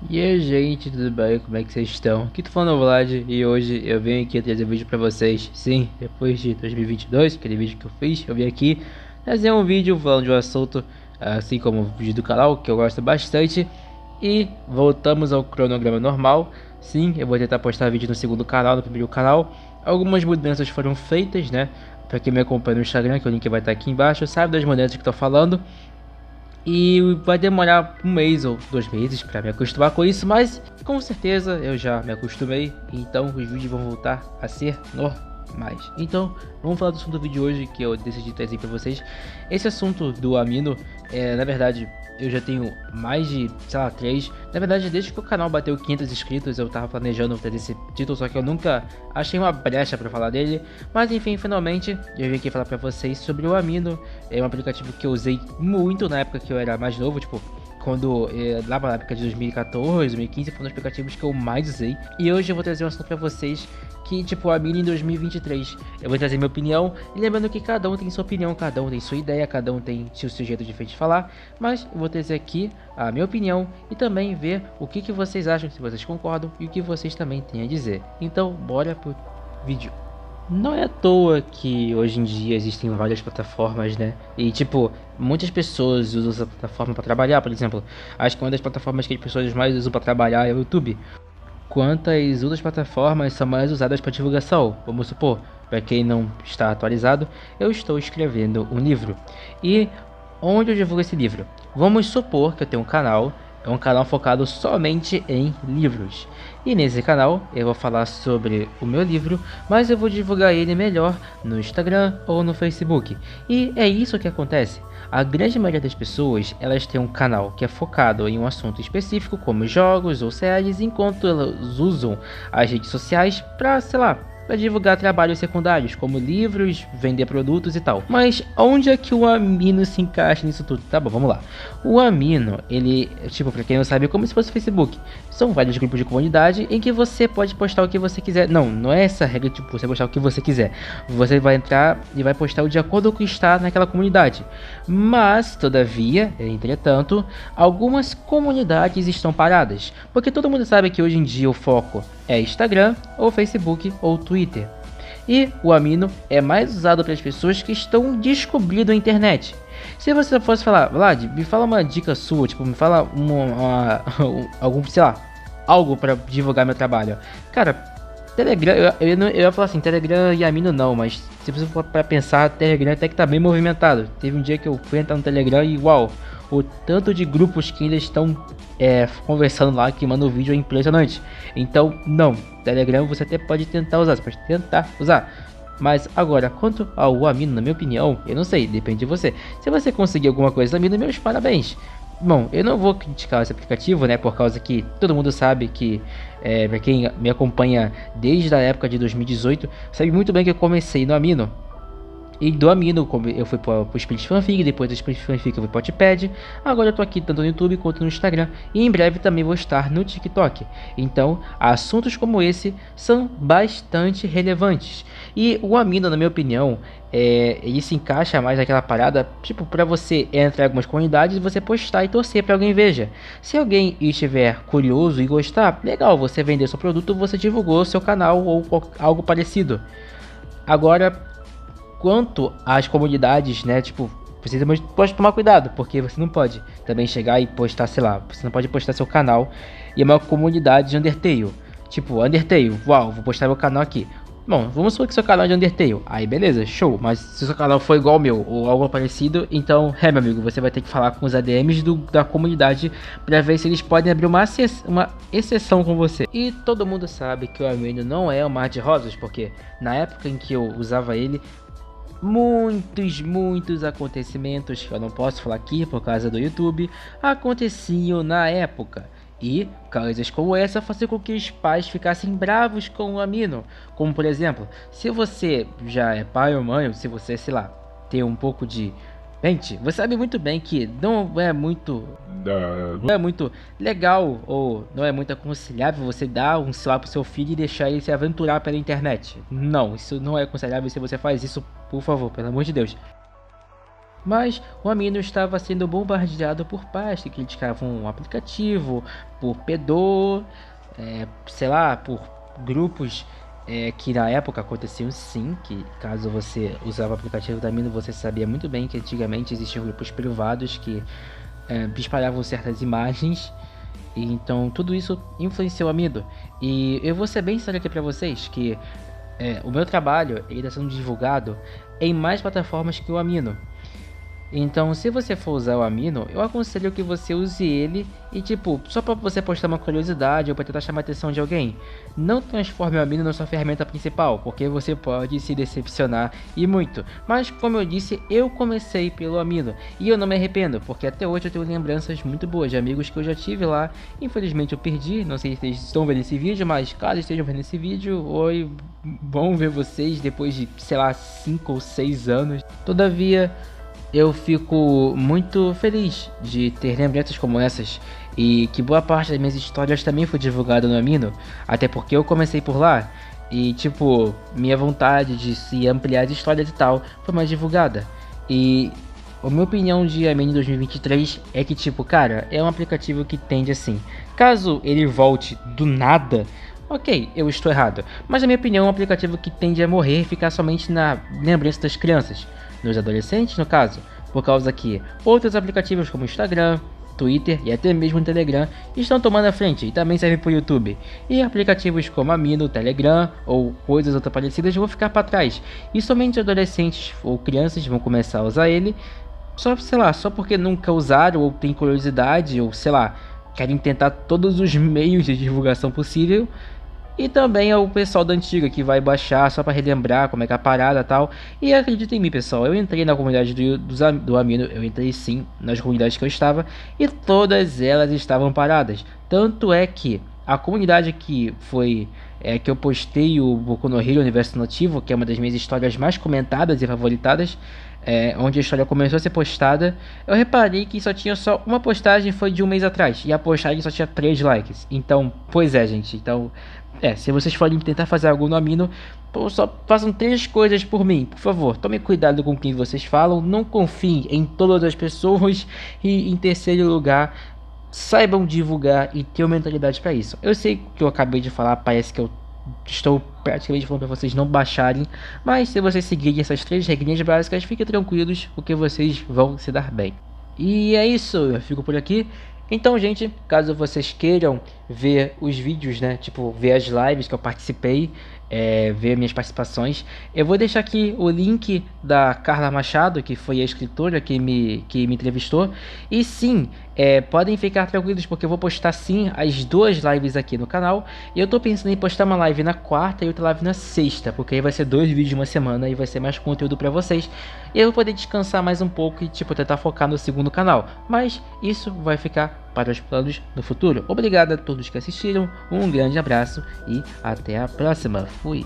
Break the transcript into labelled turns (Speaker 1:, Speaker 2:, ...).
Speaker 1: E aí, gente, tudo bem? Como é que vocês estão? Aqui tô falando o Vlad e hoje eu venho aqui trazer um vídeo pra vocês. Sim, depois de 2022, aquele vídeo que eu fiz, eu vim aqui trazer um vídeo falando de um assunto, assim como o vídeo do canal, que eu gosto bastante. E voltamos ao cronograma normal. Sim, eu vou tentar postar vídeo no segundo canal, no primeiro canal. Algumas mudanças foram feitas, né? Pra quem me acompanha no Instagram, que o link vai estar aqui embaixo, sabe das mudanças que eu tô falando. E vai demorar um mês ou 2 meses para me acostumar com isso, mas com certeza eu já me acostumei, então os vídeos vão voltar a ser normais. Então vamos falar do assunto do vídeo hoje que eu decidi trazer para vocês. Esse assunto do amino, na verdade eu já tenho mais de, sei lá, 3. Na verdade, desde que o canal bateu 500 inscritos eu tava planejando trazer esse título, só que eu nunca achei uma brecha para falar dele. Mas enfim, finalmente eu vim aqui falar para vocês sobre o amino. É um aplicativo que eu usei muito na época que eu era mais novo, tipo, quando lá na época de 2014, 2015 foi um dos aplicativos que eu mais usei. E hoje eu vou trazer um assunto pra vocês que, tipo, a mini em 2023. Eu vou trazer minha opinião, e lembrando que cada um tem sua opinião, cada um tem sua ideia, cada um tem seu jeito diferente de falar. Mas eu vou trazer aqui a minha opinião e também ver o que vocês acham, se vocês concordam e o que vocês também têm a dizer. Então, bora pro vídeo. Não é à toa que hoje em dia existem várias plataformas, né? E tipo, muitas pessoas usam essa plataforma para trabalhar, por exemplo. Acho que uma das plataformas que as pessoas mais usam para trabalhar é o YouTube. Quantas outras plataformas são mais usadas para divulgação? Vamos supor, para quem não está atualizado, eu estou escrevendo um livro. E onde eu divulgo esse livro? Vamos supor que eu tenho um canal, é um canal focado somente em livros. E nesse canal eu vou falar sobre o meu livro, mas eu vou divulgar ele melhor no Instagram ou no Facebook. E é isso que acontece. A grande maioria das pessoas, elas têm um canal que é focado em um assunto específico, como jogos ou séries, enquanto elas usam as redes sociais para, sei lá, para divulgar trabalhos secundários, como livros, vender produtos e tal. Mas onde é que o amino se encaixa nisso tudo? Tá bom, vamos lá. O amino, ele, tipo, para quem não sabe, é como se fosse o Facebook. São vários grupos de comunidade em que você pode postar o que você quiser. Não é essa regra, tipo, você postar o que você quiser. Você vai entrar e vai postar de acordo com o que está naquela comunidade. Mas, todavia, entretanto, algumas comunidades estão paradas. Porque todo mundo sabe que hoje em dia o foco é Instagram, ou Facebook, ou Twitter. E o amino é mais usado para as pessoas que estão descobrindo a internet. Se você fosse falar, Vlad, me fala uma dica sua, tipo, me fala algum, sei lá, algo para divulgar meu trabalho. Cara, Telegram, eu ia falar assim, Telegram e amino não, mas se você for para pensar, Telegram até que tá bem movimentado. Teve um dia que eu fui entrar no Telegram e uau, o tanto de grupos que ainda estão conversando lá, que mandam vídeo é impressionante. Então, não, Telegram você até pode tentar usar, você pode tentar usar. Mas agora, quanto ao amino, na minha opinião, eu não sei, depende de você. Se você conseguir alguma coisa do amino, meus parabéns. Bom, eu não vou criticar esse aplicativo, né, por causa que todo mundo sabe que, pra quem me acompanha desde a época de 2018, sabe muito bem que eu comecei no amino. E do amino, eu fui pro Split Fanfic, depois do Split Fanfic eu fui pro Wattpad. Agora eu tô aqui tanto no YouTube quanto no Instagram. E em breve também vou estar no TikTok. Então, assuntos como esse são bastante relevantes. E o amino, na minha opinião, ele se encaixa mais naquela parada, tipo, pra você entrar em algumas comunidades, você postar e torcer pra alguém veja. Se alguém estiver curioso e gostar, legal, você vender seu produto, você divulgou seu canal ou algo parecido. Agora, quanto às comunidades, né, tipo, você também pode tomar cuidado, porque você não pode também chegar e postar, sei lá, você não pode postar seu canal e é uma comunidade de Undertale. Tipo, Undertale, uau, vou postar meu canal aqui. Bom, vamos supor que seu canal é de Undertale, aí beleza, show, mas se seu canal for igual ao meu ou algo parecido, então, meu amigo, você vai ter que falar com os ADMs da comunidade pra ver se eles podem abrir uma exceção com você. E todo mundo sabe que o amino não é um mar de rosas, porque na época em que eu usava ele, muitos acontecimentos que eu não posso falar aqui por causa do YouTube aconteciam na época. E coisas como essa faziam com que os pais ficassem bravos com o amino. Como por exemplo, se você já é pai ou mãe, ou se você, sei lá, tem um pouco de mente, você sabe muito bem que não é muito legal ou não é muito aconselhável você dar um celular pro seu filho e deixar ele se aventurar pela internet. Não, isso não é aconselhável. Se você faz isso, por favor, pelo amor de Deus. Mas o Amino estava sendo bombardeado por pais que criticavam o aplicativo, por pedô, sei lá, por grupos que na época aconteciam sim, que caso você usava o aplicativo da Amino, você sabia muito bem que antigamente existiam grupos privados que espalhavam certas imagens. E então tudo isso influenciou a Amino. E eu vou ser bem sério aqui pra vocês que o meu trabalho ele está sendo divulgado em mais plataformas que o Amino. Então, se você for usar o Amino, eu aconselho que você use ele e tipo, só para você postar uma curiosidade ou para tentar chamar a atenção de alguém. Não transforme o Amino na sua ferramenta principal, porque você pode se decepcionar e muito. Mas como eu disse, eu comecei pelo Amino e eu não me arrependo, porque até hoje eu tenho lembranças muito boas de amigos que eu já tive lá. Infelizmente eu perdi, não sei se vocês estão vendo esse vídeo, mas caso estejam vendo esse vídeo, oi, bom ver vocês depois de, sei lá, 5 ou 6 anos. Todavia, eu fico muito feliz de ter lembranças como essas e que boa parte das minhas histórias também foi divulgada no Amino, até porque eu comecei por lá e tipo, minha vontade de se ampliar as histórias e tal foi mais divulgada. E a minha opinião de Amino 2023 é que tipo, cara, é um aplicativo que tende assim, caso ele volte do nada, ok, eu estou errado, mas na minha opinião é um aplicativo que tende a morrer e ficar somente na lembrança das crianças, dos adolescentes no caso, por causa que outros aplicativos como Instagram, Twitter e até mesmo o Telegram estão tomando a frente e também servem para o YouTube. E aplicativos como Amino, Telegram ou coisas outras parecidas vão ficar para trás. E somente adolescentes ou crianças vão começar a usar ele, só, sei lá, só porque nunca usaram ou tem curiosidade ou sei lá, querem tentar todos os meios de divulgação possível. E também é o pessoal da antiga que vai baixar só para relembrar como é que é a parada e tal. E acredita em mim, pessoal, eu entrei na comunidade do Amino, eu entrei sim nas comunidades que eu estava e todas elas estavam paradas. Tanto é que a comunidade que foi que eu postei o Boku no Hero Universo Nativo, que é uma das minhas histórias mais comentadas e favoritadas, onde a história começou a ser postada, eu reparei que só uma postagem foi de um mês atrás e a postagem só tinha 3 likes. Então, pois é, gente. Então, se vocês forem tentar fazer algo no Amino, só façam 3 coisas por mim, por favor. Tome cuidado com quem vocês falam, não confiem em todas as pessoas e, em terceiro lugar, saibam divulgar e ter uma mentalidade para isso. Eu sei que eu acabei de falar, parece que eu estou praticamente falando para vocês não baixarem, mas se vocês seguirem essas 3 regrinhas básicas, fiquem tranquilos, porque vocês vão se dar bem. E é isso, eu fico por aqui. Então, gente, caso vocês queiram ver os vídeos, né, tipo, ver as lives que eu participei, ver minhas participações, eu vou deixar aqui o link da Carla Machado, que foi a escritora que me entrevistou. E sim, podem ficar tranquilos, porque eu vou postar sim as 2 lives aqui no canal. E eu tô pensando em postar uma live na quarta e outra live na sexta, porque aí vai ser 2 vídeos de uma semana e vai ser mais conteúdo pra vocês. E eu vou poder descansar mais um pouco e tipo, tentar focar no segundo canal. Mas isso vai ficar para os planos no futuro. Obrigado a todos que assistiram, um grande abraço e até a próxima. Fui!